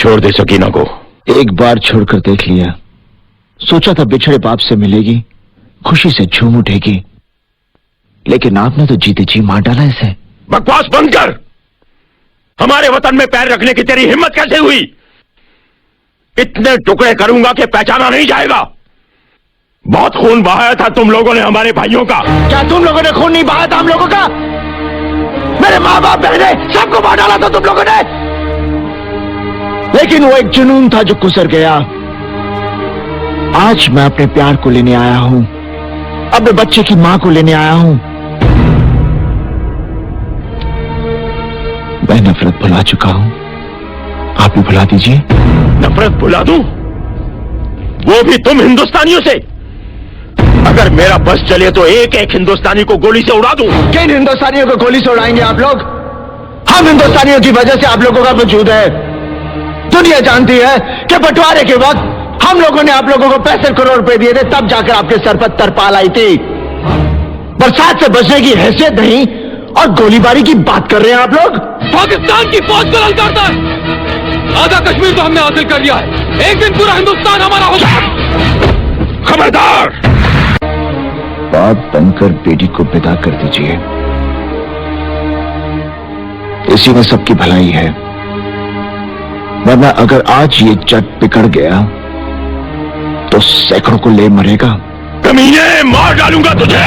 छोड़ दे सकीना को। एक बार छोड़कर देख लिया। सोचा था बिछड़े बाप से मिलेगी, खुशी से झूम उठेगी, लेकिन आपने तो जीते जी मार डाला इसे। बकवास बंद कर। हमारे वतन में पैर रखने की तेरी हिम्मत कैसे हुई? इतने टुकड़े करूंगा कि पहचाना नहीं जाएगा। बहुत खून बहाया था तुम लोगों ने हमारे भाइयों का। क्या तुम लोगों ने खून नहीं बहाया था हम लोगों का? मेरे माँ बाप बहने सबको मार डाला था तुम लोगों ने। लेकिन वो एक जुनून था जो गुजर गया। आज मैं अपने प्यार को लेने आया हूं, अपने बच्चे की मां को लेने आया हूं। मैं नफरत भुला चुका हूं, आप भी भुला दीजिए। नफरत भुला दूं? वो भी तुम हिंदुस्तानियों से? अगर मेरा बस चले तो एक एक हिंदुस्तानी को गोली से उड़ा दूं। किन हिंदुस्तानियों को गोली से उड़ाएंगे आप लोग? हम हिंदुस्तानियों की वजह से आप लोगों का वजूद है। दुनिया जानती है कि बंटवारे के वक्त हम लोगों ने आप लोगों को 65 करोड़ रुपए दिए थे, तब जाकर आपके सर पर तरपाल आई थी। बरसात से बचने की हैसियत नहीं और गोलीबारी की बात कर रहे हैं आप लोग। पाकिस्तान की फौज को ललकारता है। आधा कश्मीर तो हमने हासिल कर लिया है, एक दिन पूरा हिंदुस्तान हमारा हो जाएगा। खबरदार! बाप बनकर बेटी को विदा कर दीजिए, इसी में सबकी भलाई है। वरना अगर आज ये जट बिगड़ गया तो सैकड़ों को ले मरेगा। कमीने, मार डालूंगा तुझे।